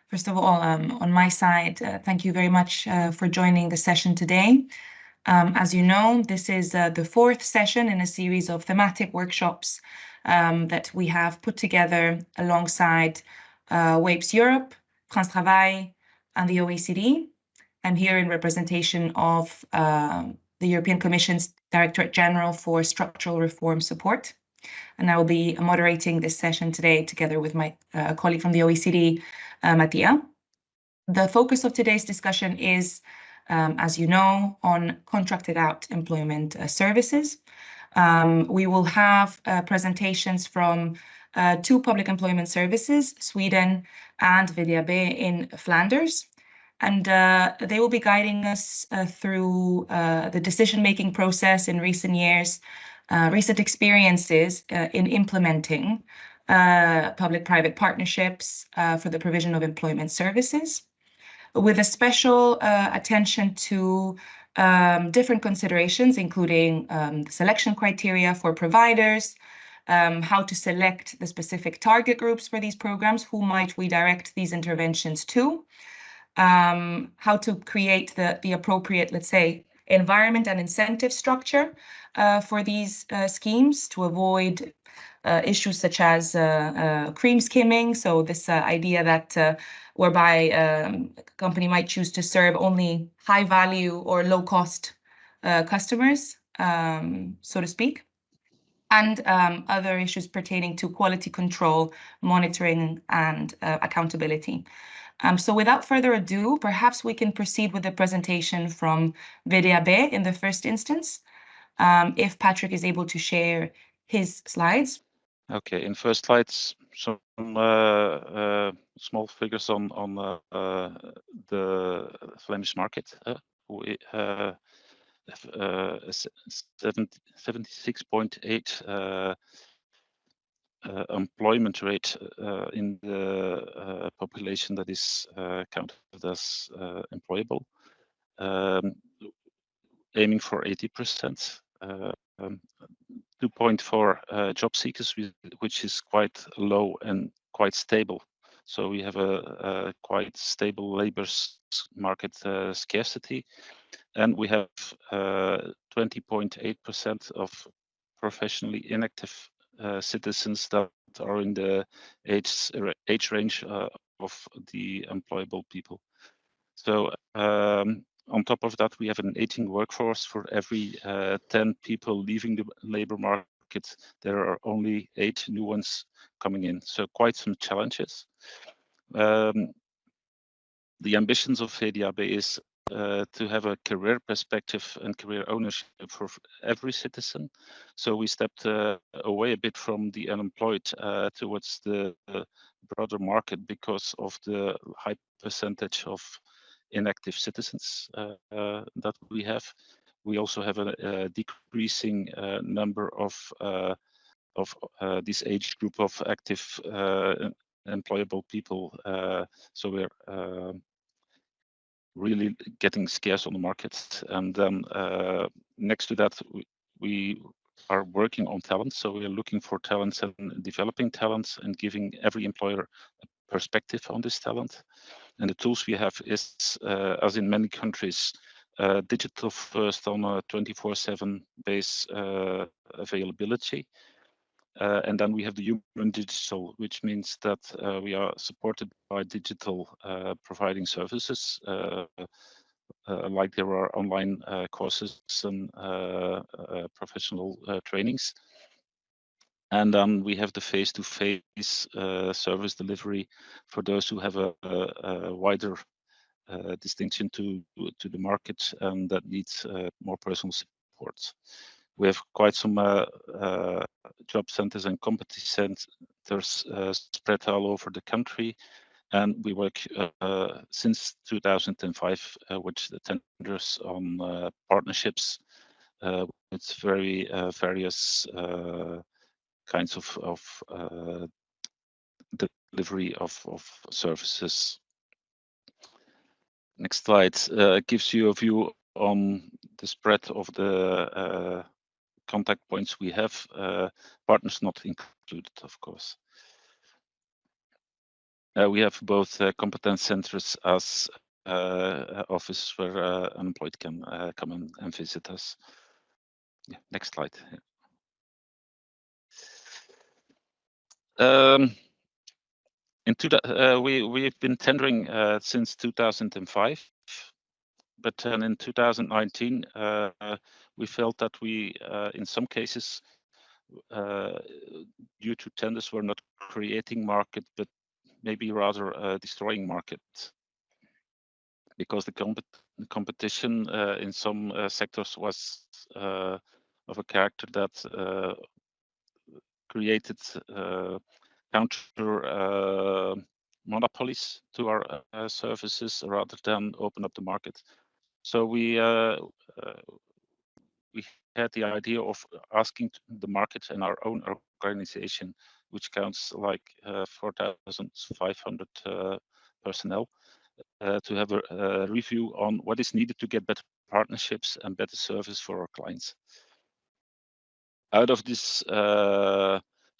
First of all, on my side, thank you very much for joining the session today. As you know, this is the fourth session in a series of thematic workshops that we have put together alongside WAPES Europe, France Travail, and the OECD. I'm here in representation of the European Commission's Directorate-General for Structural Reform Support. And I will be moderating this session today together with my colleague from the OECD, Mattia. The focus of today's discussion is, as you know, on contracted out employment services. We will have presentations from two public employment services, Sweden and VDAB in Flanders. And they will be guiding us through the decision-making process in recent years, recent experiences in implementing public-private partnerships for the provision of employment services, with a special attention to different considerations, including the selection criteria for providers, how to select the specific target groups for these programs, who might we direct these interventions to, how to create the appropriate, let's say, environment and incentive structure for these schemes to avoid issues such as cream skimming. So this idea that whereby a company might choose to serve only high value or low cost customers, so to speak, and other issues pertaining to quality control, monitoring, and accountability. So without further ado, perhaps we can proceed with the presentation from VDAB in the first instance, if Patrick is able to share his slides. Okay, in first slides, some small figures on the Flemish market. We have 76.8 employment rate in the population that is counted as employable, aiming for 80%. 2.4 job seekers, which is quite low and quite stable. So we have a quite stable labor market scarcity, and we have 20.8% of professionally inactive citizens that are in the age range of the employable people. So on top of that, we have an aging workforce. For every 10 people leaving the labor market, there are only 8 new ones coming in. So quite some challenges. The ambitions of VDAB is to have a career perspective and career ownership for every citizen. So we stepped away a bit from the unemployed towards the broader market because of the high percentage of inactive citizens that we have. We also have a decreasing number of this age group of active employable people. So we're really getting scarce on the market. And then next to that, we are working on talent. So we are looking for talents and developing talents and giving every employer a perspective on this talent. And the tools we have is, as in many countries, digital first on a 24/7 base availability. And then we have the human digital, which means that we are supported by digital providing services, like there are online courses and professional trainings. And then we have the face-to-face service delivery for those who have a wider distinction to the market and that needs more personal support. We have quite some job centers and competence centers spread all over the country. And we work since 2005 with the tenders on partnerships with very various kinds of delivery of services. Next slide gives you a view on the spread of the contact points we have, partners not included, of course. We have both competence centers as offices where unemployed can come and visit us. Yeah, next slide. We've been tendering since 2005, but then in 2019 we felt that we, in some cases, due to tenders, were not creating market, but maybe rather destroying market, because the competition in some sectors was of a character that created counter monopolies to our services rather than open up the market. So we had the idea of asking the market and our own organization, which counts like 4,500 personnel, to have a review on what is needed to get better partnerships and better service for our clients. Out of this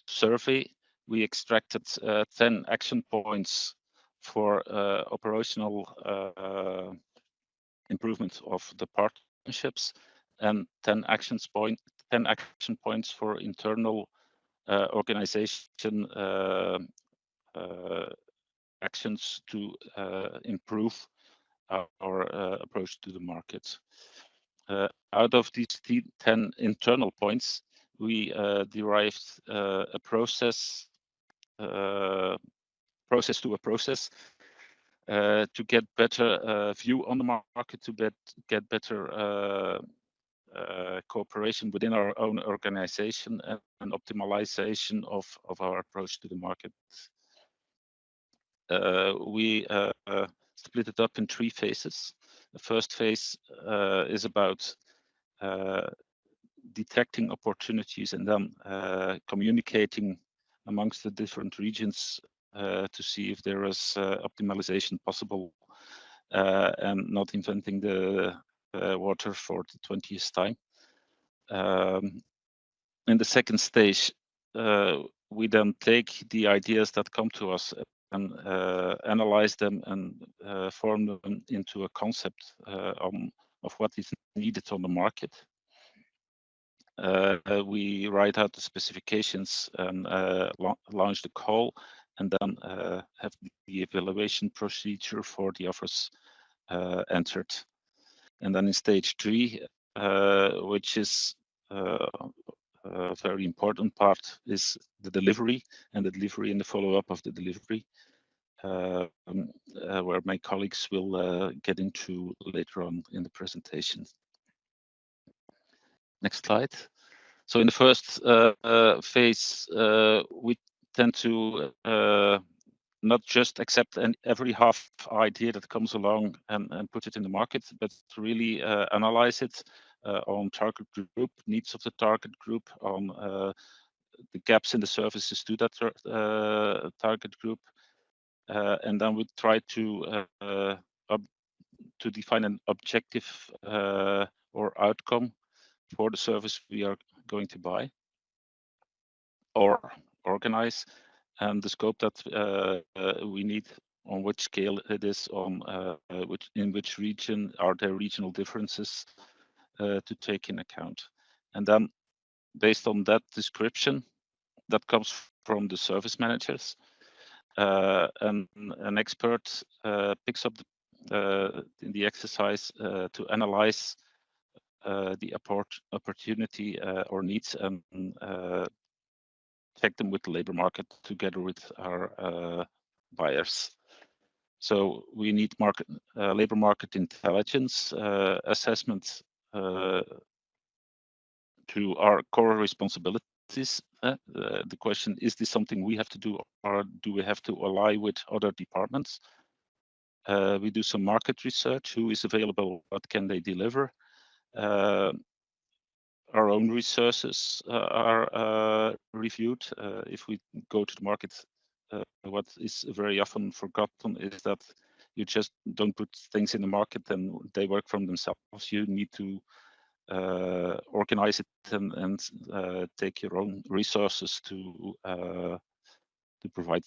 survey, we extracted 10 action points for operational improvement of the partnerships, and 10 action points for internal organization actions to improve our approach to the market. Out of these 10 internal points, we derived a process to get better view on the market, to get better cooperation within our own organization, and optimization of our approach to the market. We split it up in 3 phases. The first phase is about detecting opportunities and then communicating amongst the different regions to see if there is optimization possible, and not inventing the water for the 20th time. In the second stage, we then take the ideas that come to us and analyze them and form them into a concept of what is needed on the market. We write out the specifications and launch the call, and then have the evaluation procedure for the offers entered. And then in stage 3, which is a very important part, is the delivery, and the delivery and the follow-up of the delivery, where my colleagues will get into later on in the presentation. Next slide. So in the first phase, we tend to not just accept every half idea that comes along and put it in the market, but to really analyze it on target group, needs of the target group, on the gaps in the services to that target group, and then we try to define an objective or outcome for the service we are going to buy or organize, and the scope that we need, on which scale it is, on in which region, are there regional differences to take in account. And then based on that description that comes from the service managers, and an expert picks up in the exercise to analyze the opportunity or needs, and check them with the labor market together with our buyers. So we need labor market intelligence assessment to our core responsibilities. The question, is this something we have to do, or do we have to ally with other departments? We do some market research. Who is available? What can they deliver? Our own resources are reviewed. If we go to the market, what is very often forgotten is that you just don't put things in the market and they work from themselves. You need to organize it and take your own resources to provide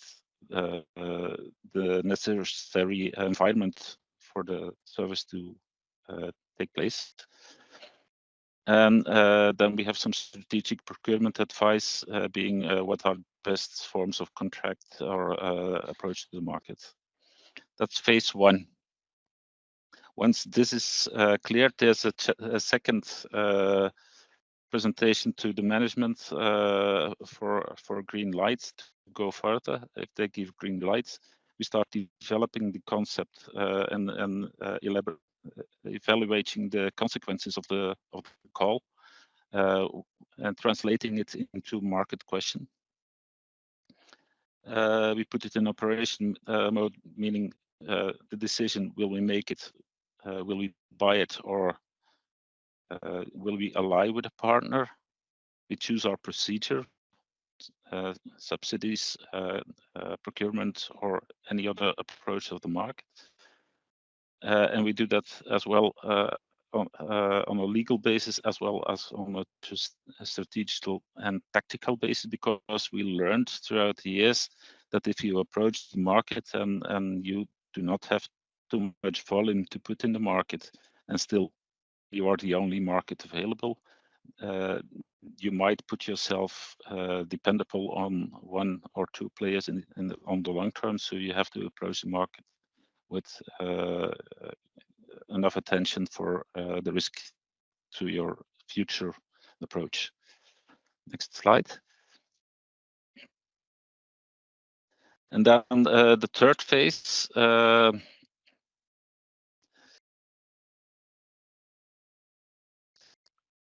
the necessary environment for the service to take place. And then we have some strategic procurement advice, being what are best forms of contract or approach to the market. That's phase one. Once this is cleared, there's a second presentation to the management for green lights to go further. If they give green lights, we start developing the concept and evaluating the consequences of the call and translating it into market question. We put it in operation mode, meaning the decision: will we make it? Will we buy it, or will we ally with a partner? We choose our procedure, subsidies, procurement, or any other approach of the market. And we do that as well on a legal basis, as well as on a strategical and tactical basis, because we learned throughout the years that if you approach the market and you do not have too much volume to put in the market, and still you are the only market available, you might put yourself dependable on one or two players on the long term. So you have to approach the market with enough attention for the risk to your future approach. Next slide. And then the third phase,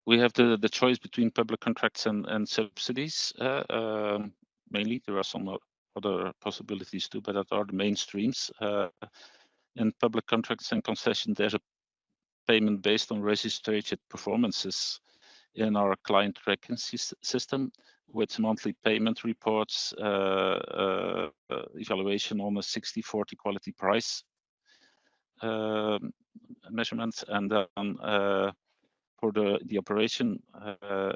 we have the choice between public contracts and subsidies. Mainly, there are some other possibilities too, but that are the main streams. In public contracts and concession, there's a payment based on registered performances in our client tracking system, with monthly payment reports, evaluation on a 60/40 quality price measurements, and then for the operation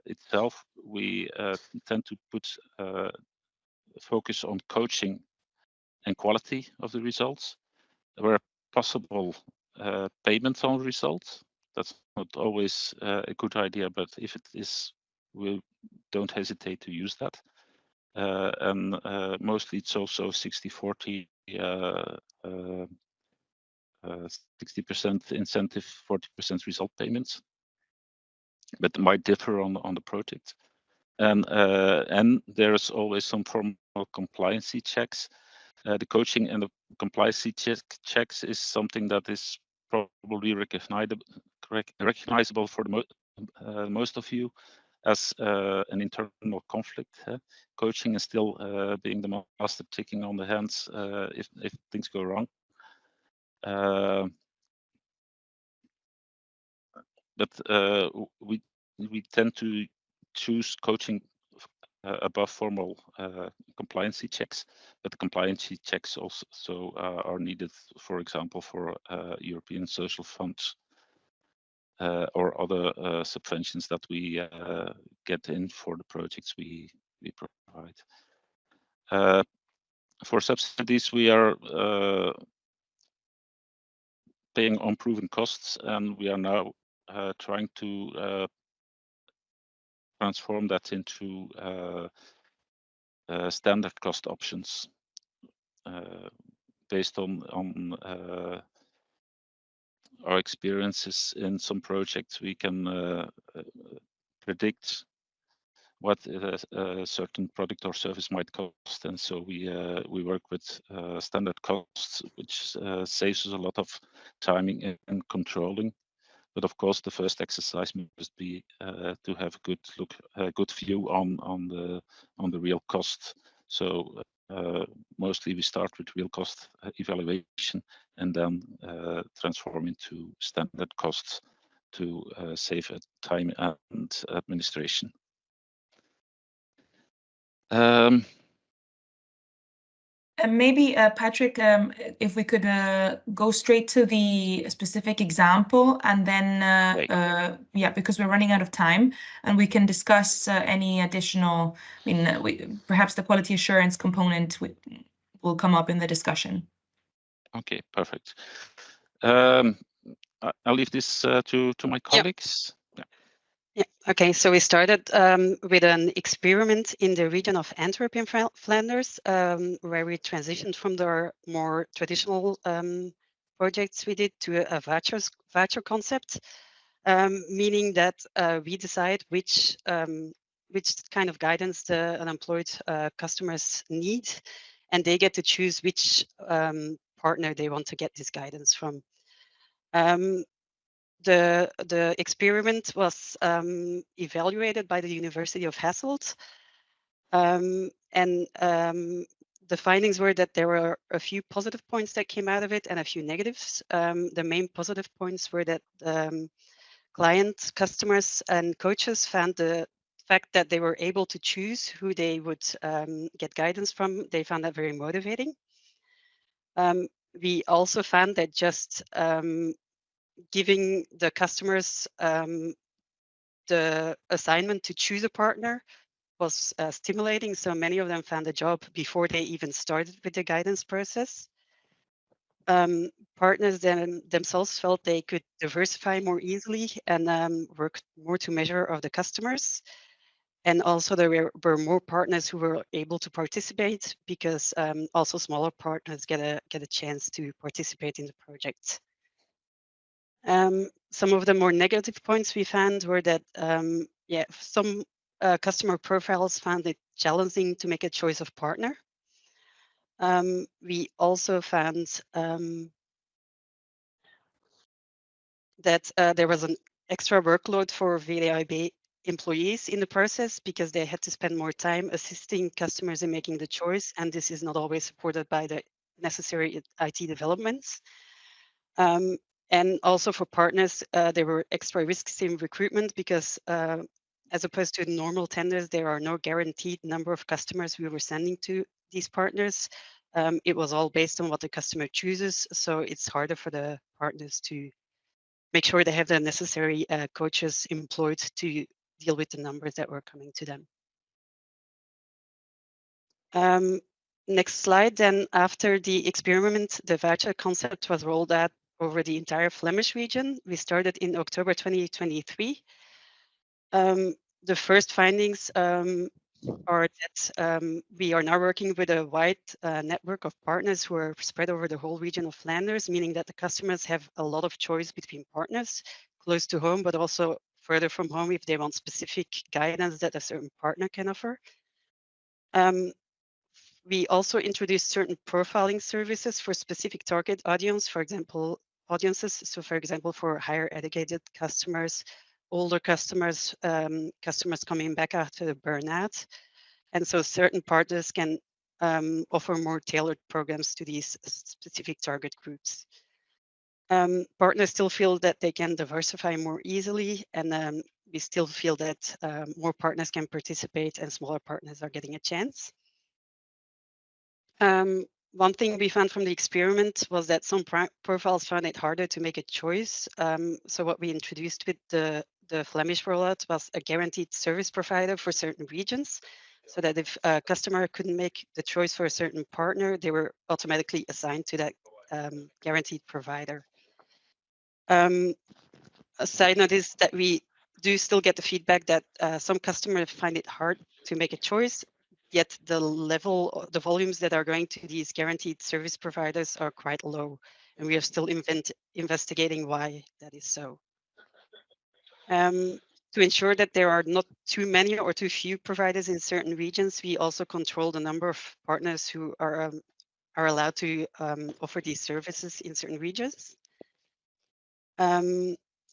itself, we tend to put focus on coaching and quality of the results, where possible payments on results. That's not always a good idea, but if it is, we don't hesitate to use that. And mostly it's also 60/40, 60% incentive, 40% result payments, but it might differ on the project. And there's always some form of compliancy checks. The coaching and the compliancy checks is something that is probably recognizable for the most of you as an internal conflict. Coaching is still being the master ticking on the hands if things go wrong. But we tend to choose coaching above formal compliancy checks, but the compliancy checks also are needed, for example, for European social funds or other subventions that we get in for the projects we provide. For subsidies, we are paying on proven costs, and we are now trying to transform that into standard cost options based on our experiences in some projects. We can predict what a certain product or service might cost, and so we work with standard costs, which saves us a lot of timing and controlling. But of course, the first exercise must be to have a good view on the real cost. So mostly we start with real cost evaluation and then transform into standard costs to save time and administration. And maybe, Patrick, if we could go straight to the specific example, and then, yeah, because we're running out of time, and we can discuss any additional, I mean, perhaps the quality assurance component will come up in the discussion. Okay, perfect. I'll leave this to my colleagues. Yeah. Yeah. Okay, so we started with an experiment in the region of Antwerp in Flanders, where we transitioned from the more traditional projects we did to a voucher concept, meaning that we decide which kind of guidance the unemployed customers need, and they get to choose which partner they want to get this guidance from. The experiment was evaluated by the University of Hasselt, and the findings were that there were a few positive points that came out of it and a few negatives. The main positive points were that clients, customers, and coaches found the fact that they were able to choose who they would get guidance from. They found that very motivating. We also found that just giving the customers the assignment to choose a partner was stimulating. So many of them found a job before they even started with the guidance process. Partners themselves felt they could diversify more easily and work more to measure of the customers. And also there were more partners who were able to participate because also smaller partners get a chance to participate in the project. Some of the more negative points we found were that some customer profiles found it challenging to make a choice of partner. We also found that there was an extra workload for VDIB employees in the process because they had to spend more time assisting customers in making the choice, and this is not always supported by the necessary IT developments. And also for partners, there were extra risks in recruitment because as opposed to normal tenders, there are no guaranteed number of customers we were sending to these partners. It was all based on what the customer chooses, so it's harder for the partners to make sure they have the necessary coaches employed to deal with the numbers that were coming to them. Next slide. Then after the experiment, the voucher concept was rolled out over the entire Flemish region. We started in October 2023. The first findings are that we are now working with a wide network of partners who are spread over the whole region of Flanders, meaning that the customers have a lot of choice between partners close to home, but also further from home if they want specific guidance that a certain partner can offer. We also introduced certain profiling services for specific target audience, for example, audiences. So for example, for higher educated customers, older customers, customers coming back after the burnout. And so certain partners can offer more tailored programs to these specific target groups. Partners still feel that they can diversify more easily, and we still feel that more partners can participate and smaller partners are getting a chance. One thing we found from the experiment was that some profiles found it harder to make a choice. So what we introduced with the Flemish rollout was a guaranteed service provider for certain regions, so that if a customer couldn't make the choice for a certain partner, they were automatically assigned to that guaranteed provider. A side note is that we do still get the feedback that some customers find it hard to make a choice, yet the volumes that are going to these guaranteed service providers are quite low, and we are still investigating why that is so. To ensure that there are not too many or too few providers in certain regions, we also control the number of partners who are allowed to offer these services in certain regions.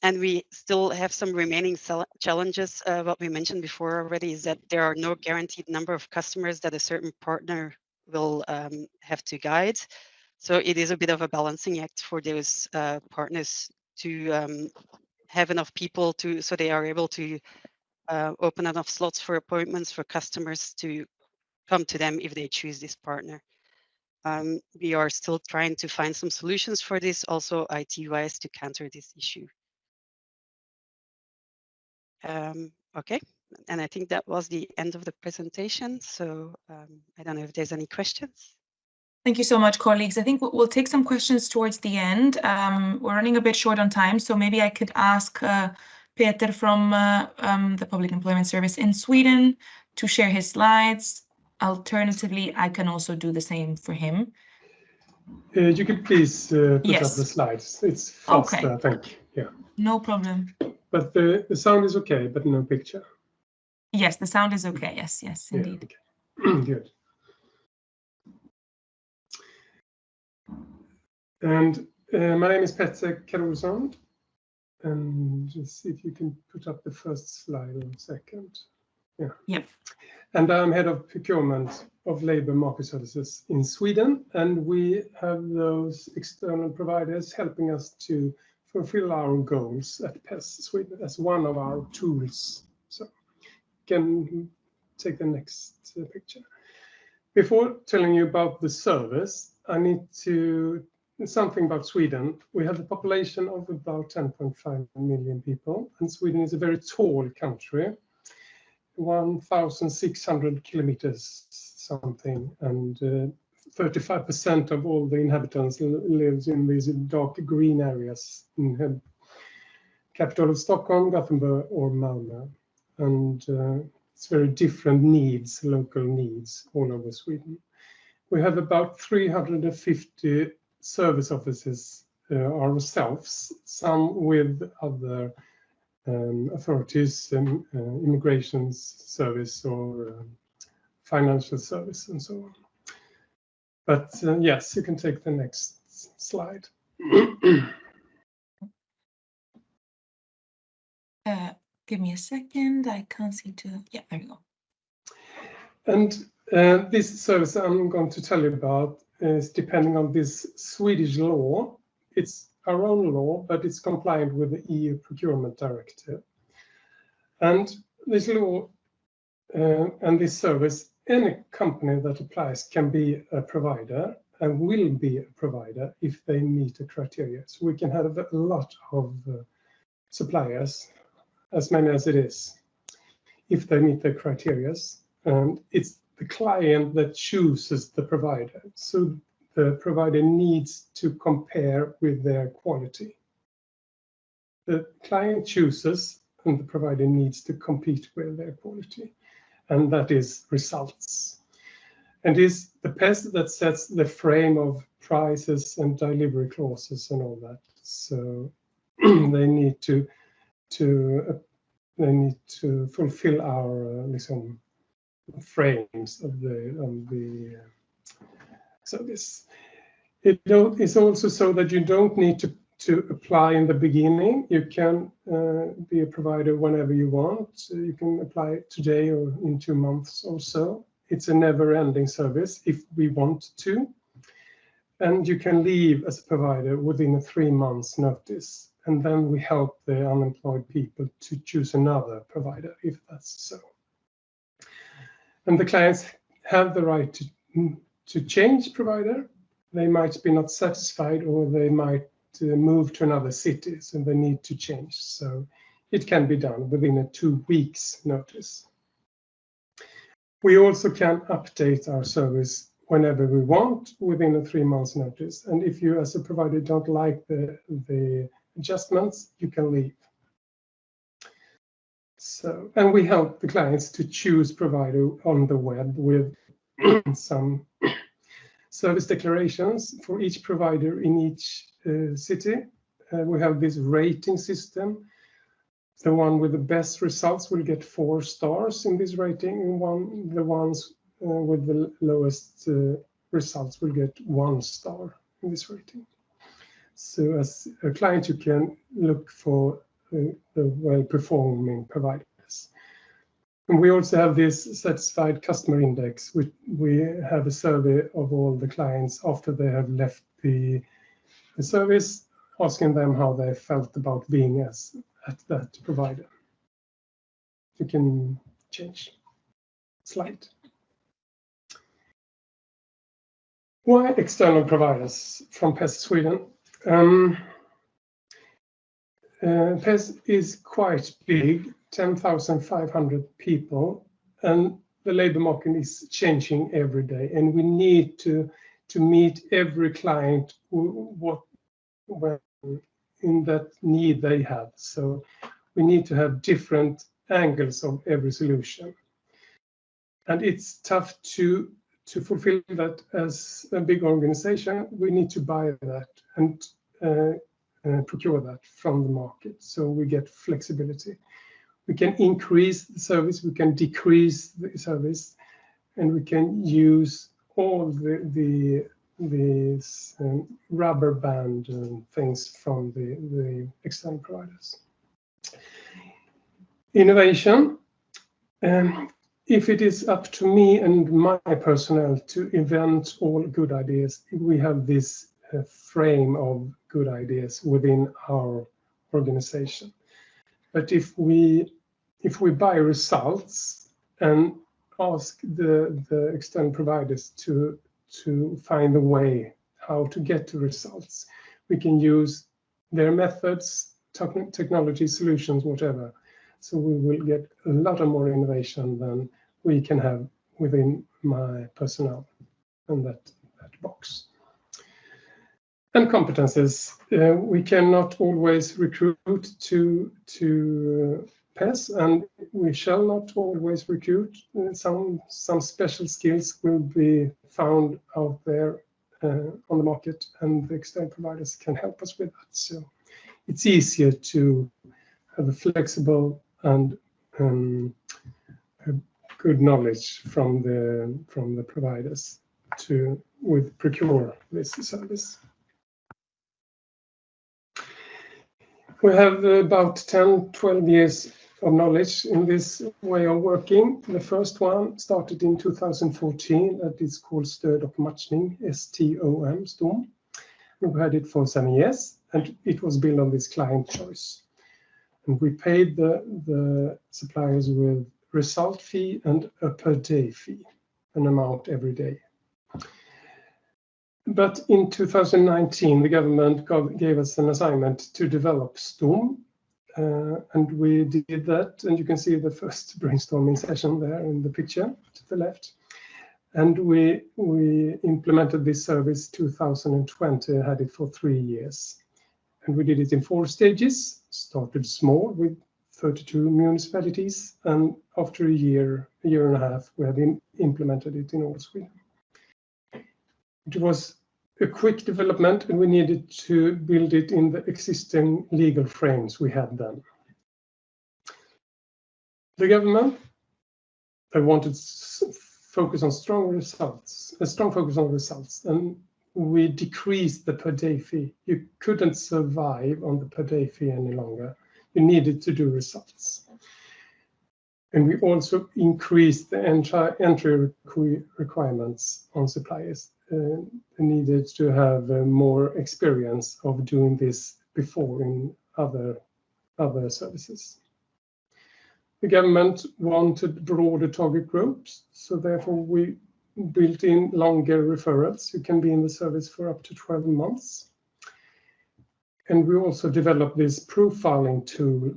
And we still have some remaining challenges. What we mentioned before already is that there are no guaranteed number of customers that a certain partner will have to guide. So it is a bit of a balancing act for those partners to have enough people so they are able to open enough slots for appointments for customers to come to them if they choose this partner. We are still trying to find some solutions for this, also IT-wise, to counter this issue. Okay, and I think that was the end of the presentation. So I don't know if there's any questions. Thank you so much, colleagues. I think we'll take some questions towards the end. We're running a bit short on time, so maybe I could ask Peter from the Public Employment Service in Sweden to share his slides. Alternatively, I can also do the same for him. You can please put Yes. up the slides. It's faster, Okay. I think. Yeah. No problem. But the sound is okay, but no picture. Yes, the sound is okay. Yes, yes, indeed. Yeah, okay. Good. And my name is Petter Karolsson. And just see if you can put up the first slide in a second. Yeah. Yep. And I'm head of procurement of labor market services in Sweden. And we have those external providers helping us to fulfill our goals at PES Sweden as one of our tools. So you can take the next picture. Before telling you about the service, I need to something about Sweden. We have a population of about 10.5 million people, and Sweden is a very tall country, 1,600 kilometers something, and 35% of all the inhabitants lives in these dark green areas in the capital of Stockholm, Gothenburg, or Malmö, and it's very different needs, local needs, all over Sweden. We have about 350 service offices ourselves, some with other authorities, immigration service or financial service and so on. But yes, you can take the next slide. Give me a second. I can't seem to. Yeah, there we go. And this service I'm going to tell you about is depending on this Swedish law. It's our own law, but it's compliant with the EU Procurement Directive. And this law and this service, any company that applies can be a provider and will be a provider if they meet the criteria. So we can have a lot of suppliers, as many as it is, if they meet the criteria. And it's the client that chooses the provider. So the provider needs to compare with their quality. The client chooses and the provider needs to compete with their quality. And that is results. And it's the PES that sets the frame of prices and delivery clauses and all that. So they need to fulfill our frames of the service. It is also so that you don't need to apply in the beginning. You can be a provider whenever you want. So you can apply today or in 2 months or so. It's a never-ending service if we want to. And you can leave as a provider within a 3 months notice. And then we help the unemployed people to choose another provider if that's so. And the clients have the right to change provider. They might be not satisfied, or they might move to another city, so they need to change. So it can be done within a 2 weeks notice. We also can update our service whenever we want within a 3 months notice. And if you as a provider don't like the adjustments, you can leave. So, and we help the clients to choose provider on the web with some service declarations for each provider in each city. We have this rating system. The one with the best results will get 4 stars in this rating, and the ones with the lowest results will get 1 star in this rating. So as a client, you can look for the well-performing providers. And we also have this satisfied customer index, which we have a survey of all the clients after they have left the service, asking them how they felt about being at that provider. You can change slide. Why external providers from PES Sweden? PES is quite big, 10,500 people, and the labor market is changing every day, and we need to to meet every client in that need they have. So we need to have different angles of every solution. And it's tough to fulfill that as a big organization. We need to buy that and procure that from the market, so we get flexibility. We can increase the service, we can decrease the service, and we can use all these rubber band things from the external providers. Innovation. If it is up to me and my personnel to invent all good ideas, we have this frame of good ideas within our organization. But if we buy results and ask the external providers to find a way how to get to results, we can use their methods, technology, solutions, whatever. So we will get a lot of more innovation than we can have within my personnel in that box. And competences. We cannot always recruit to PES, and we shall not always recruit. Some special skills will be found out there on the market, and the external providers can help us with that. So it's easier to have a flexible and good knowledge from the providers to procure this service. We have about 10-12 years of knowledge in this way of working. The first one started in 2014, that is called Stöd och matchning, STOM, STOM. We had it for 7 years, and it was built on this client choice. And we paid the suppliers with result fee and a per day fee, an amount every day. But in 2019, the government gave us an assignment to develop STOM, and we did that. And you can see the first brainstorming session there in the picture to the left. And we implemented this service 2020, had it for 3 years. And we did it in 4 stages, started small with 32 municipalities, and after a year and a half, we had implemented it in all Sweden. It was a quick development, and we needed to build it in the existing legal frames we had then. The government, they wanted focus on strong results, a strong focus on results, and we decreased the per day fee. You couldn't survive on the per day fee any longer. You needed to do results. And we also increased the entry requirements on suppliers. They needed to have more experience of doing this before in other services. The government wanted broader target groups, so therefore we built in longer referrals. You can be in the service for up to 12 months. And we also developed this profiling tool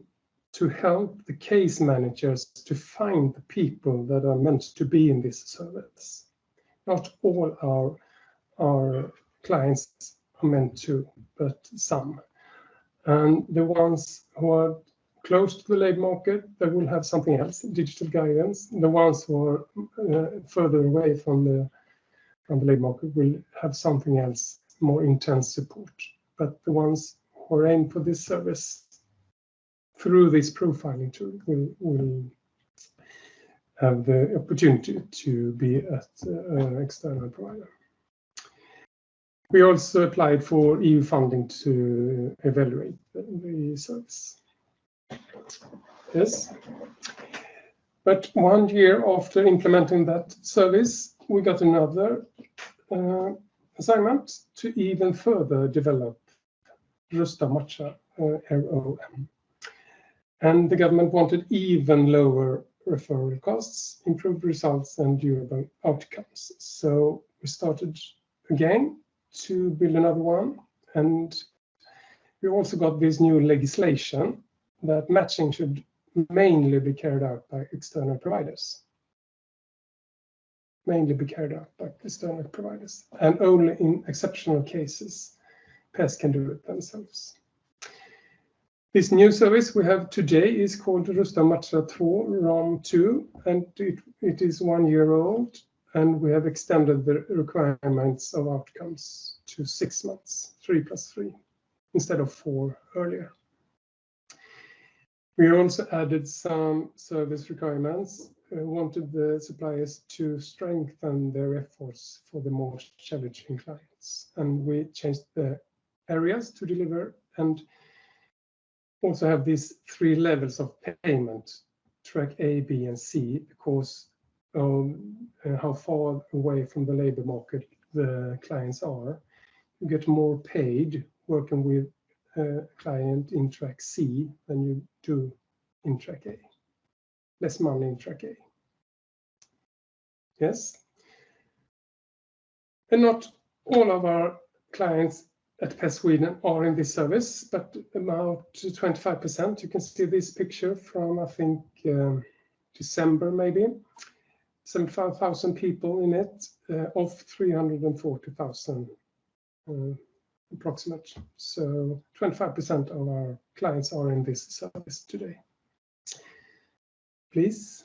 to help the case managers to find the people that are meant to be in this service. Not all our clients are meant to, but some. And the ones who are close to the labor market, they will have something else, digital guidance. The ones who are further away from the labor market will have something else, more intense support. But the ones who are aimed for this service through this profiling tool will have the opportunity to be at an external provider. We also applied for EU funding to evaluate the service. Yes. But 1 year after implementing that service, we got another assignment to even further develop Rusta Matcha ROM. And the government wanted even lower referral costs, improved results, and durable outcomes. So we started again to build another one. And we also got this new legislation that matching should mainly be carried out by external providers. mainly be carried out by external providers, and only in exceptional cases, PES can do it themselves. This new service we have today is called Rusta Matcha 2 ROM 2, and it is 1 year old, and we have extended the requirements of outcomes to 6 months, 3+3, instead of 4 earlier. We also added some service requirements. Wanted the suppliers to strengthen their efforts for the more challenging clients, and we changed the areas to deliver, and also have these 3 levels of payment, track A, B, and C, because of how far away from the labor market the clients are. You get more paid working with a client in track C than you do in track A. Less money in track A. Yes. And not all of our clients at PES Sweden are in this service, but about 25%. You can see this picture from, I think, December maybe. 75,000 people in it, of 340,000 approximately. So 25% of our clients are in this service today. Please.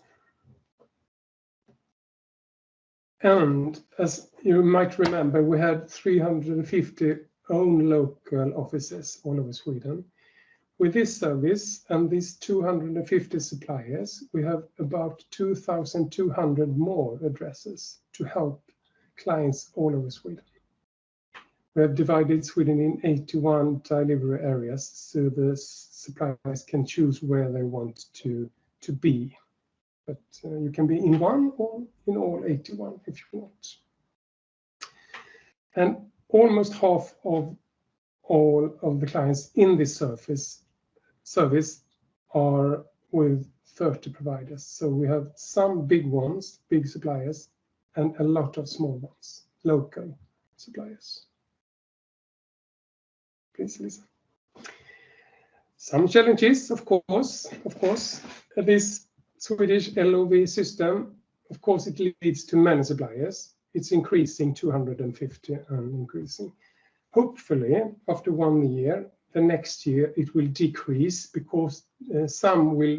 And as you might remember, we had 350 own local offices all over Sweden. With this service and these 250 suppliers, we have about 2,200 more addresses to help clients all over Sweden. We have divided Sweden in 81 delivery areas, so the suppliers can choose where they want to be. But you can be in one or in all 81 if you want. And almost half of all of the clients in this service are with 30 providers. So we have some big ones, big suppliers, and a lot of small ones, local suppliers. Please listen. Some challenges, of course. This Swedish LOV system, of course, it leads to many suppliers. It's increasing 250 and increasing. Hopefully, after 1 year, the next year it will decrease because some will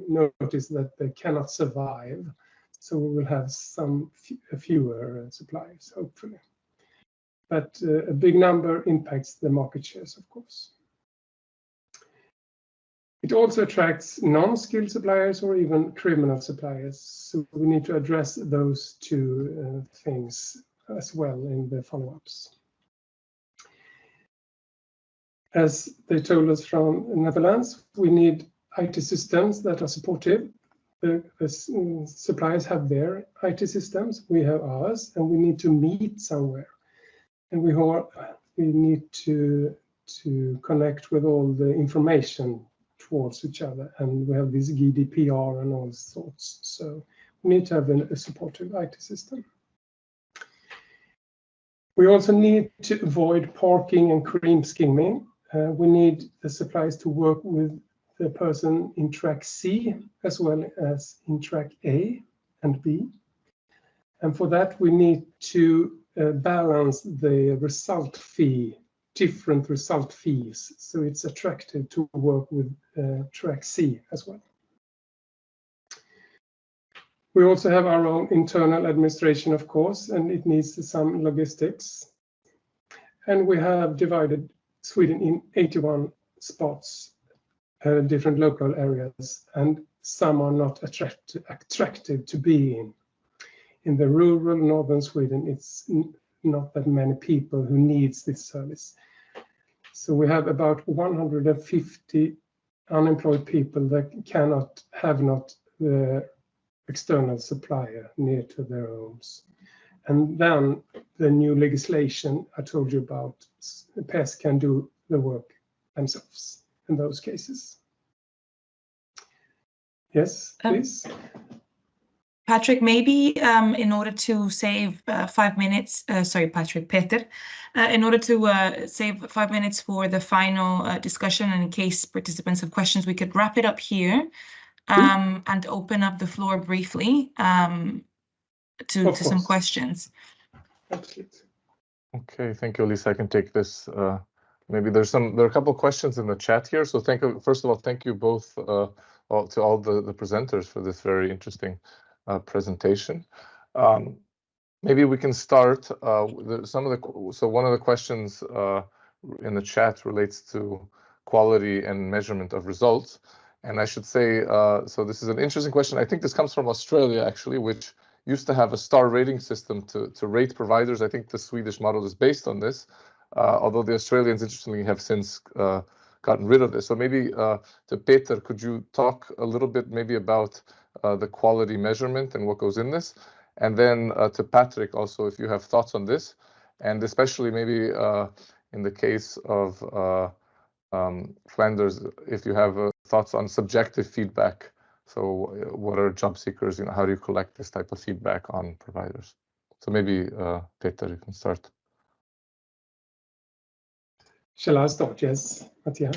notice that they cannot survive. So we will have fewer suppliers, hopefully. But a big number impacts the market shares, of course. It also attracts non-skilled suppliers or even criminal suppliers. So we need to address those 2 things as well in the follow-ups. As they told us from the Netherlands, we need IT systems that are supportive. The suppliers have their IT systems, we have ours, and we need to meet somewhere. And we need to connect with all the information towards each other, and we have this GDPR and all sorts. So we need to have a supportive IT system. We also need to avoid parking and cream skimming. We need the suppliers to work with the person in track C as well as in track A and B. And for that, we need to balance the result fee, different result fees, so it's attractive to work with track C as well. We also have our own internal administration, of course, and it needs some logistics. And we have divided Sweden in 81 spots, different local areas, and some are not attractive to be in. In the rural northern Sweden, it's not that many people who needs this service. So we have about 150 unemployed people that have not the external supplier near to their homes. And then the new legislation I told you about, PES can do the work themselves in those cases. Yes, please. Patrick, maybe in order to save 5 minutes, sorry, Patrick, Peter, in order to save 5 minutes for the final discussion, and in case participants have questions, we could wrap it up here and open up the floor briefly. to some questions. Absolutely. Okay, thank you, Lisa. I can take this. Maybe there are a couple of questions in the chat here. So first of all, thank you both to all the presenters for this very interesting presentation. Maybe we can start one of the questions in the chat relates to quality and measurement of results. And I should say, so this is an interesting question. I think this comes from Australia, actually, which used to have a star rating system to rate providers. I think the Swedish model is based on this, although the Australians, interestingly, have since gotten rid of this. So maybe to Peter, could you talk a little bit maybe about the quality measurement and what goes in this? And then to Patrick also, if you have thoughts on this, and especially maybe in the case of Flanders, if you have thoughts on subjective feedback. So what are job seekers, how do you collect this type of feedback on providers? So maybe Peter, you can start. Shall I start? Yes, Mattia.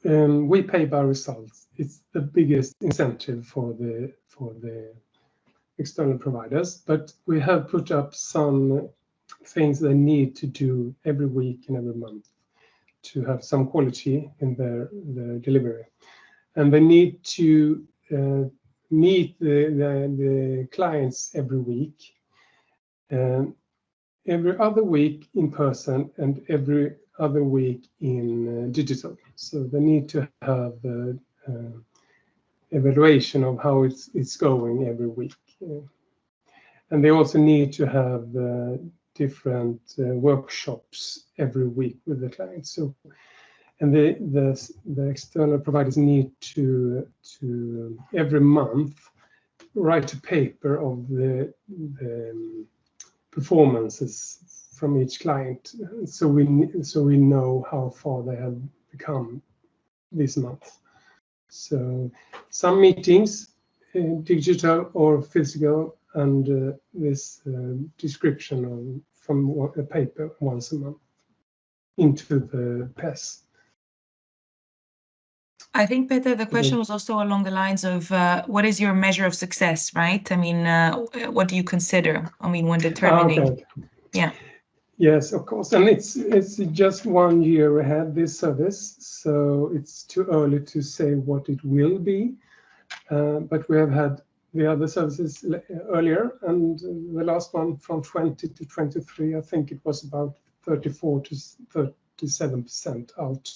We pay by results. It's the biggest incentive for the external providers, but we have put up some things they need to do every week and every month to have some quality in their delivery. And they need to meet the clients every week, every other week in person and every other week in digital. So they need to have evaluation of how it's going every week. And they also need to have different workshops every week with the clients. So, and the external providers need to every month write a paper of the performances from each client, so we know how far they have become this month. So some meetings, digital or physical, and this description from a paper once a month into the PES. I think, Peter, the question was also along the lines of what is your measure of success, right? I mean, what do you consider? I mean, when determining. Okay. Yeah. Yes, of course, and it's just 1 year ahead this service, so it's too early to say what it will be. But we have had the other services earlier, and the last one from 20 to 23, I think it was about 34 to 37% out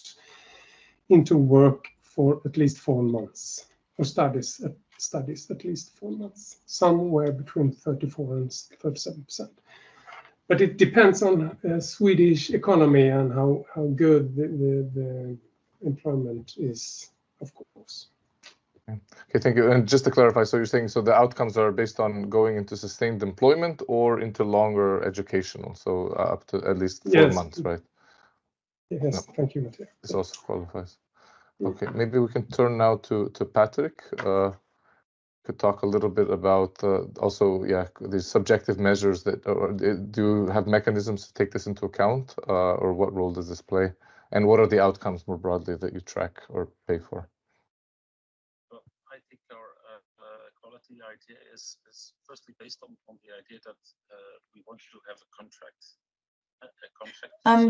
into work for at least 4 months, or studies at least 4 months, somewhere between 34 and 37%. But it depends on Swedish economy and how good the employment is, of course. Okay, thank you. And just to clarify, so you're saying, so the outcomes are based on going into sustained employment or into longer educational, so up to at least 4 months, right? Yes, no. Thank you, Mattia. This also qualifies. Okay, maybe we can turn now to Patrick. Could talk a little bit about also, the subjective measures that, or do you have mechanisms to take this into account, or what role does this play? And what are the outcomes more broadly that you track or pay for? Well, I think our quality idea is firstly based on the idea that we want to have a contract.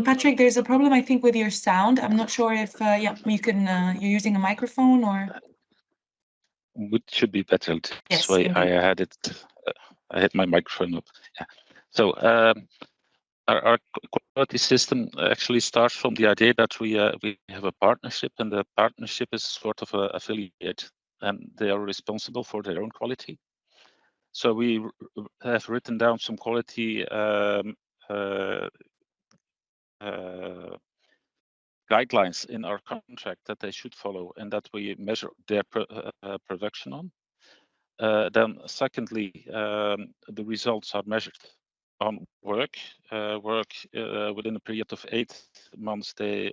Patrick, there's a problem, I think, with your sound. I'm not sure if, you can, you're using a microphone or... It should be better this yes, way. indeed. I had my microphone up. Yeah. So our quality system actually starts from the idea that we have a partnership, and the partnership is sort of an affiliate, and they are responsible for their own quality. So we have written down some quality guidelines in our contract that they should follow, and that we measure their production on. Then secondly, the results are measured on work within a period of 8 months, they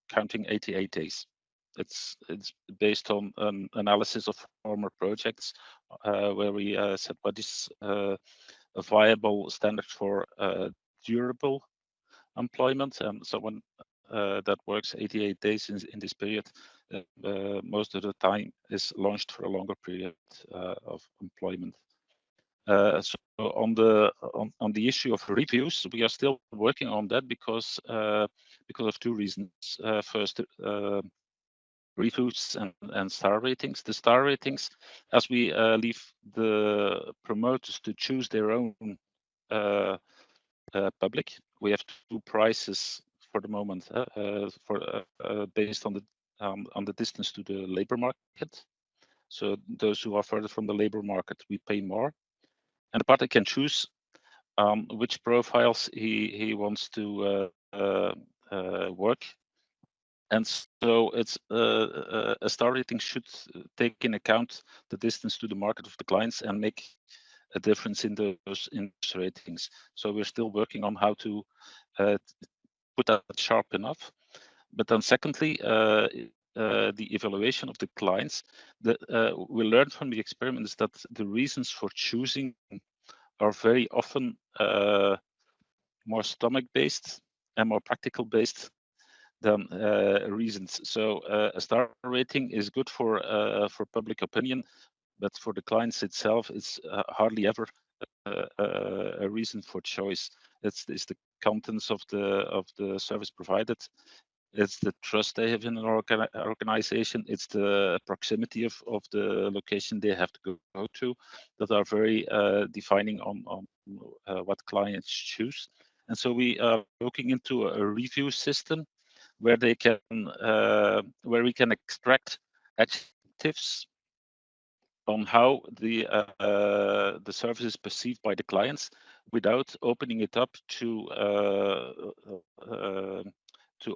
counting 88 days. It's based on an analysis of former projects where we said what is a viable standard for durable employment. And so when that works 88 days in this period, most of the time is launched for a longer period of employment. So on the issue of reviews, we are still working on that because of two reasons. First, reviews and star ratings. The star ratings, as we leave the promoters to choose their own public, we have two prices for the moment based on the distance to the labor market. So those who are further from the labor market, we pay more, and the partner can choose which profiles he wants to work. And so it's a star rating should take in account the distance to the market of the clients and make a difference in those ratings. So we're still working on how to put that sharp enough. But then secondly, the evaluation of the clients, we learned from the experiments that the reasons for choosing are very often more stomach-based and more practical-based than reasons. So a star rating is good for public opinion, but for the clients itself, it's hardly ever a reason for choice. It's the contents of the service provided. It's the trust they have in an organization. It's the proximity of the location they have to go to that are very defining on what clients choose. And so we are looking into a review system where they can where we can extract adjectives on how the service is perceived by the clients without opening it up to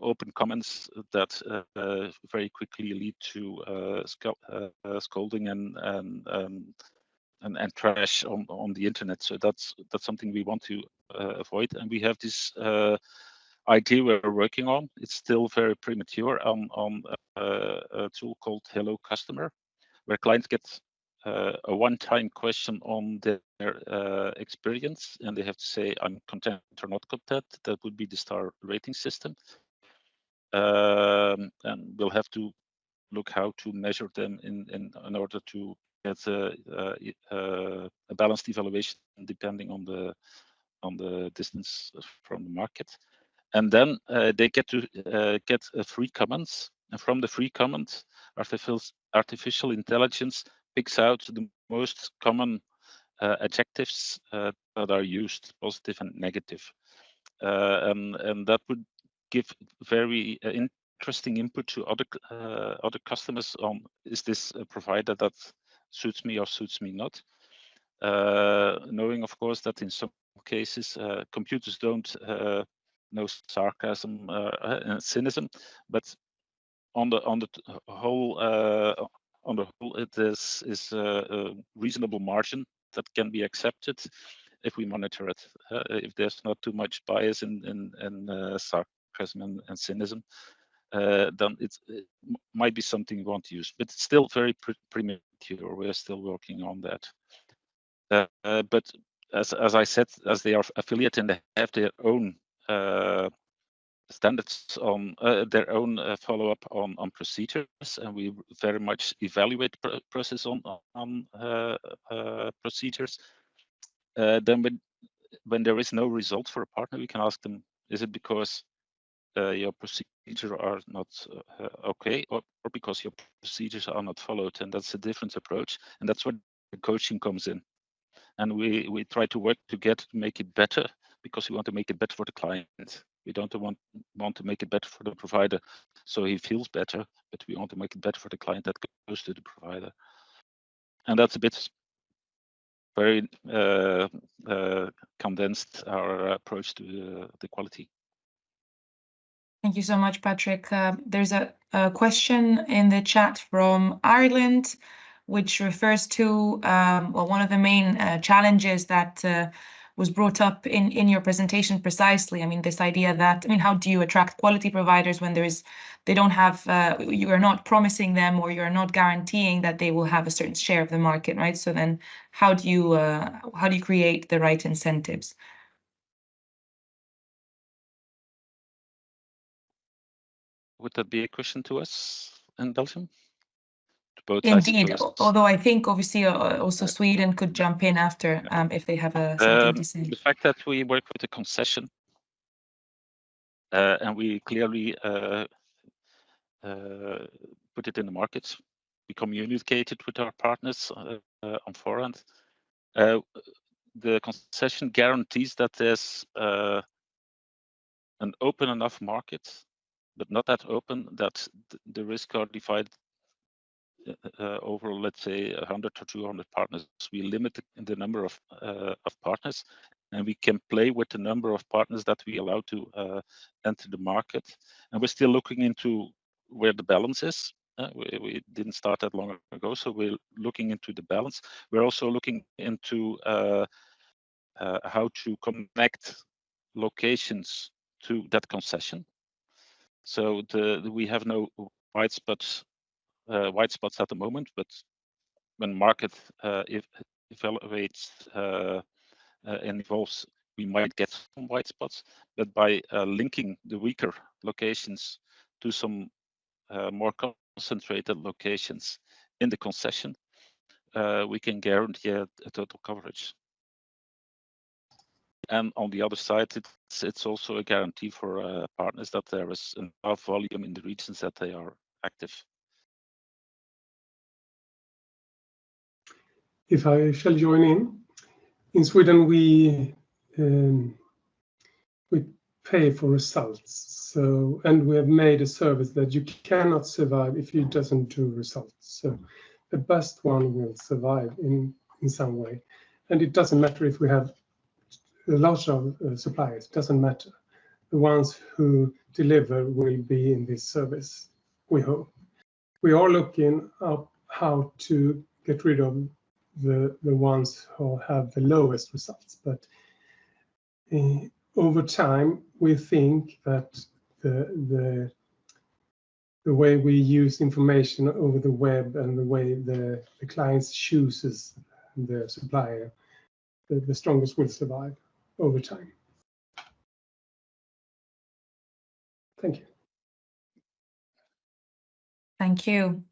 open comments that very quickly lead to scolding and trash on the internet. So that's something we want to avoid, and we have this idea we're working on. It's still very premature on a tool called Hello Customer, where clients get a one-time question on their experience, and they have to say, I'm content or not content. That would be the star rating system. And we'll have to look how to measure them in order to get a balanced evaluation depending on the distance from the market. And then they get to get free comments, and from the free comments, artificial intelligence picks out the most common adjectives that are used, positive and negative, and that would give very interesting input to other customers on, is this a provider that suits me or suits me not? Knowing, of course, that in some cases computers don't know sarcasm and cynicism, but on the whole, it is a reasonable margin that can be accepted if we monitor it. If there's not too much bias in sarcasm and cynicism, then it might be something we want to use. But it's still very premature. We're still working on that. But as I said, as they are affiliate and they have their own standards on their own follow-up on procedures, and we very much evaluate process on procedures. Then when there is no result for a partner, we can ask them, is it because your procedures are not okay, or because your procedures are not followed? And that's a different approach, and that's where the coaching comes in. And we try to work together to make it better, because we want to make it better for the client. We don't want to make it better for the provider so he feels better, but we want to make it better for the client that goes to the provider. And that's a bit very condensed our approach to the quality. Thank you so much, Patrick. There's a question in the chat from Ireland, which refers to well, one of the main challenges that was brought up in your presentation precisely. I mean, this idea that, I mean, how do you attract quality providers when they don't have, you are not promising them, or you're not guaranteeing that they will have a certain share of the market, right? So then how do you create the right incentives? would that be a question to us in Belgium? To both, I Indeed, suppose. although I think obviously also Sweden could jump in after if they have something to say. The fact that we work with a concession and we clearly put it in the market. We communicated with our partners on forehand. The concession guarantees that there's an open enough market, but not that open that the risks are divided over, let's say, 100 or 200 partners. We limit the number of partners, and we can play with the number of partners that we allow to enter the market. And we're still looking into where the balance is. We didn't start that long ago, so we're looking into the balance. We're also looking into how to connect locations to that concession. So we have no white spots at the moment, but when market evaluates and evolves, we might get some white spots. But by linking the weaker locations to some more concentrated locations in the concession, we can guarantee a total coverage. And on the other side, it's also a guarantee for partners that there is enough volume in the regions that they are active. If I shall join in Sweden we pay for results. So, and we have made a service that you cannot survive if you doesn't do results. So the best one will survive in some way. And it doesn't matter if we have a lot of suppliers, it doesn't matter. The ones who deliver will be in this service, we hope. We are looking up how to get rid of the ones who have the lowest results, but over time we think that the way we use information over the web and the way the clients chooses the supplier, the strongest will survive over time. Thank you. Thank you.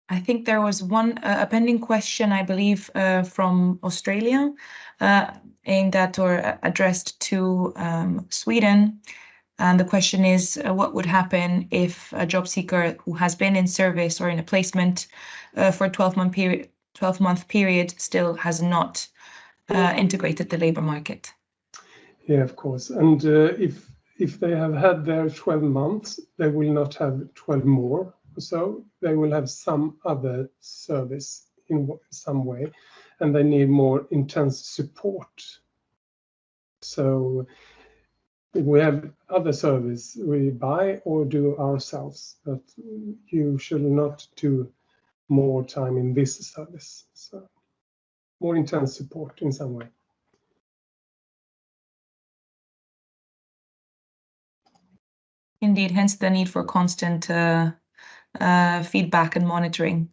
I think there was a pending question, I believe, from Australia, aimed at or addressed to Sweden. And the question is, what would happen if a job seeker who has been in service or in a placement for a 12-month period still has not integrated the labor market? Yeah, of course. And if they have had their 12 months, they will not have 12 more. So they will have some other service in some way, and they need more intense support. So if we have other service we buy or do ourselves, but you should not do more time in this service. So more intense support in some way. Indeed, hence the need for constant feedback and monitoring.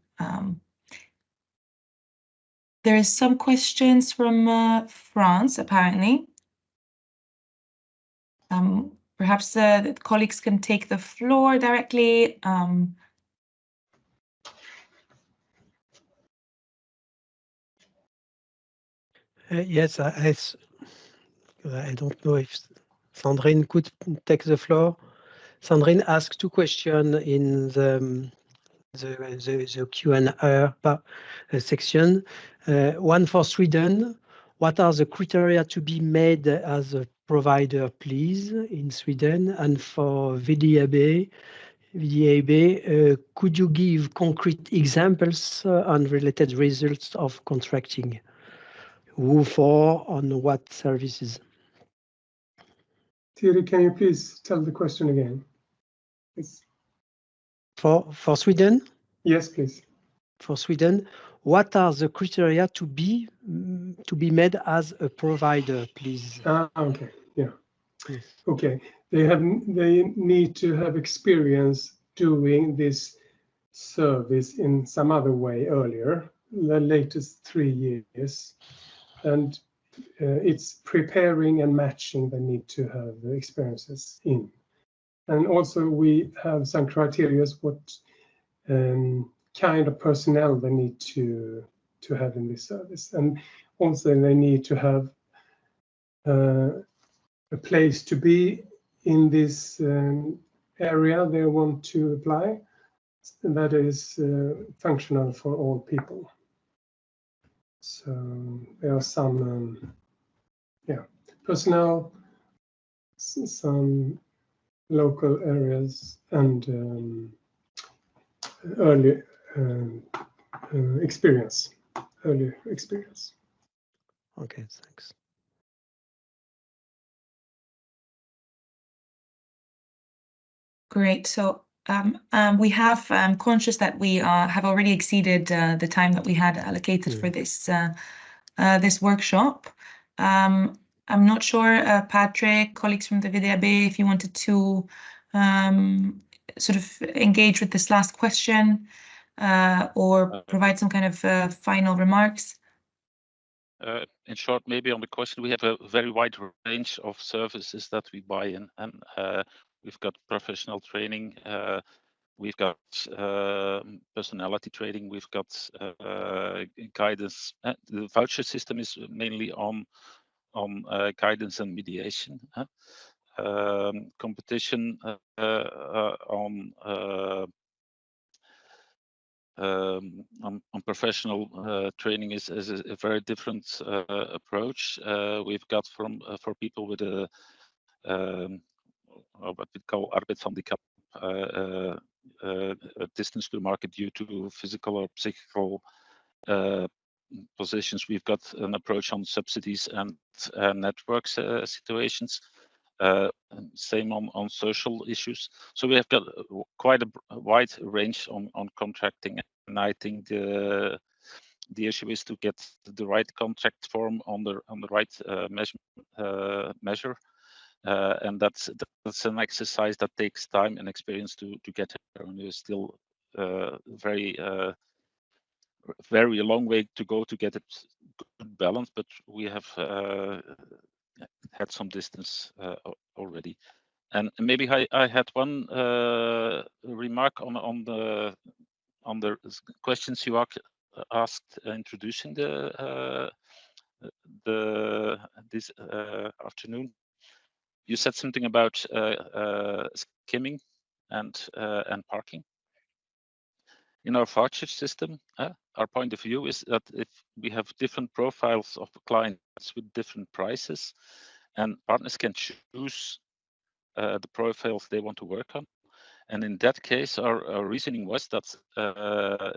There is some questions from France, apparently. Perhaps the colleagues can take the floor directly. Yes, I don't know if Sandrine could take the floor. Sandrine asked two questions in the Q&A section. One for Sweden. What are the criteria to be made as a provider, please, in Sweden? And for VDAB, could you give concrete examples on related results of contracting? Who for, on what services? Thierry, can you please tell the question again? Yes. For Sweden? Yes, please. For Sweden, what are the criteria to be made as a provider, please? Okay, yeah. Yes. Okay, they need to have experience doing this service in some other way earlier, the latest 3 years, and it's preparing and matching they need to have experiences in. And also we have some criteria what kind of personnel they need to have in this service. And also they need to have a place to be in this area they want to apply that is functional for all people. So there are some personnel, some local areas, and early experience. Okay, thanks. Great. So we have, I'm conscious that we have already exceeded the time that we had allocated for this this workshop. I'm not sure, Patrick, colleagues from the VDAB, if you wanted to sort of engage with this last question or provide some kind of final remarks. In short, maybe on the question, we have a very wide range of services that we buy in, and we've got professional training, we've got personality training, we've got guidance. The voucher system is mainly on guidance and mediation. Competition on professional training is a very different approach. We've got for people with a what we call arbeidshandicap, a distance to the market due to physical or psychical positions. We've got an approach on subsidies and networks situations. Same on social issues. So we have got quite a wide range on contracting, and I think the issue is to get the right contract form on the right measure, and that's an exercise that takes time and experience to get there, and there's still very a long way to go to get it good balance, but we have had some distance already. And maybe I had one remark on the questions you asked introducing this afternoon. You said something about skimming and parking. In our voucher system, our point of view is that if we have different profiles of clients with different prices, and partners can choose the profiles they want to work on. And in that case, our reasoning was that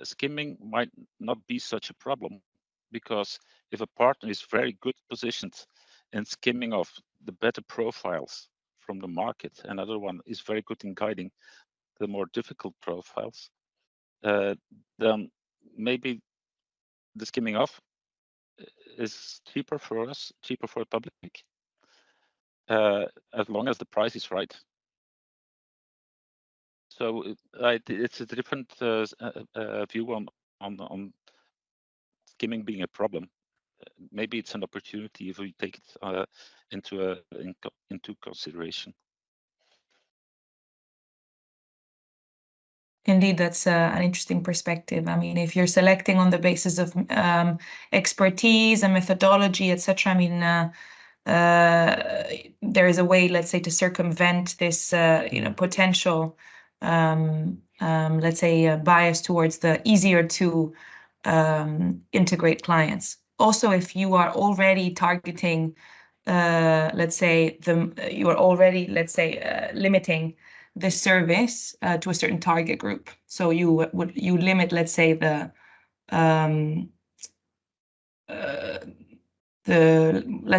skimming might not be such a problem, because if a partner is very good positioned in skimming off the better profiles from the market, another one is very good in guiding the more difficult profiles, then maybe the skimming off is cheaper for us, cheaper for the public, as long as the price is right. So it's a different view on skimming being a problem. Maybe it's an opportunity if we take it into consideration. Indeed, that's an interesting perspective. I mean, if you're selecting on the basis of expertise and methodology, etc., I mean, there is a way, let's say, to circumvent this, potential, let's say, bias towards the easier to integrate clients. Also, if you are already targeting, let's say, you are already, let's say, limiting this service to a certain target group. So you limit, let's say, let's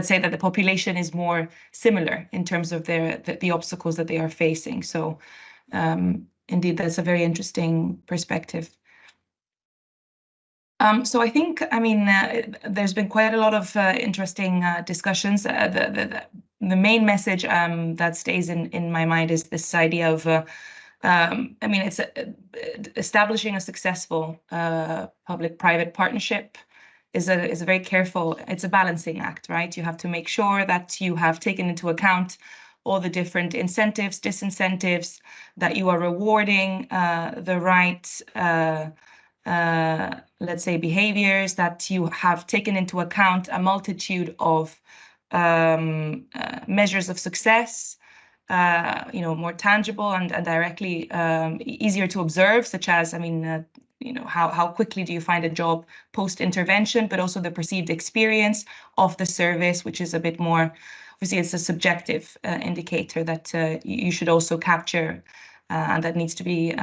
say that the population is more similar in terms of the obstacles that they are facing. So indeed, that's a very interesting perspective. So I think, I mean, there's been quite a lot of interesting discussions. The main message that stays in my mind is this idea of, I mean, it's establishing a successful public-private partnership is a very careful, it's a balancing act, right? You have to make sure that you have taken into account all the different incentives, disincentives, that you are rewarding the right, let's say, behaviors, that you have taken into account a multitude of measures of success, more tangible and directly easier to observe, such as, how quickly do you find a job post-intervention, but also the perceived experience of the service, which is a bit more, obviously it's a subjective indicator that you should also capture, and that needs to be,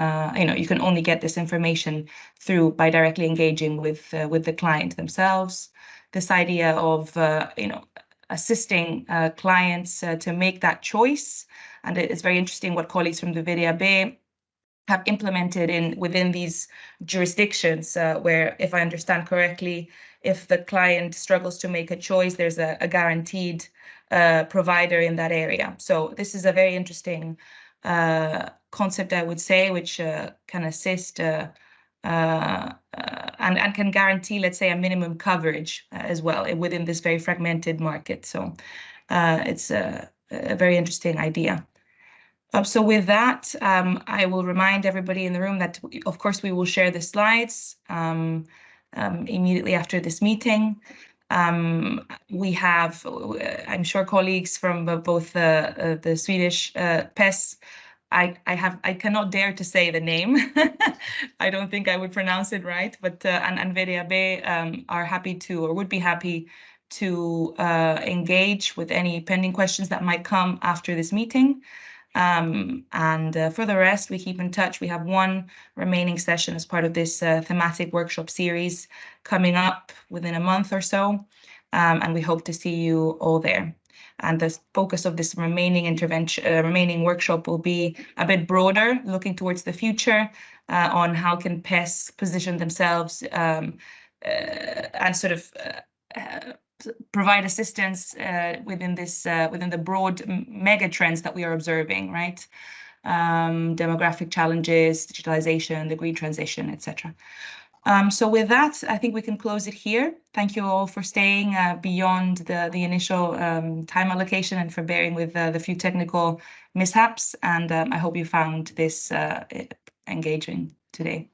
you can only get this information by directly engaging with the client themselves. This idea of, assisting clients to make that choice. And it's very interesting what colleagues from the WAPES have implemented within these jurisdictions, where, if I understand correctly, if the client struggles to make a choice, there's a guaranteed provider in that area. So this is a very interesting concept, I would say, which can assist and can guarantee, let's say, a minimum coverage as well within this very fragmented market. So it's a very interesting idea. So with that, I will remind everybody in the room that, of course, we will share the slides immediately after this meeting. We have, I'm sure, colleagues from both the Swedish PES. I cannot dare to say the name. I don't think I would pronounce it right, but and WAPES are happy to, or would be happy to, engage with any pending questions that might come after this meeting. And for the rest, we keep in touch. We have one remaining session as part of this thematic workshop series coming up within a month or so, and we hope to see you all there. And the focus of this remaining workshop will be a bit broader, looking towards the future, on how can PES position themselves and sort of provide assistance within the broad mega trends that we are observing, right? Demographic challenges, digitalization, the green transition, etc. So with that, I think we can close it here. Thank you all for staying beyond the initial time allocation and for bearing with the few technical mishaps. And I hope you found this engaging today.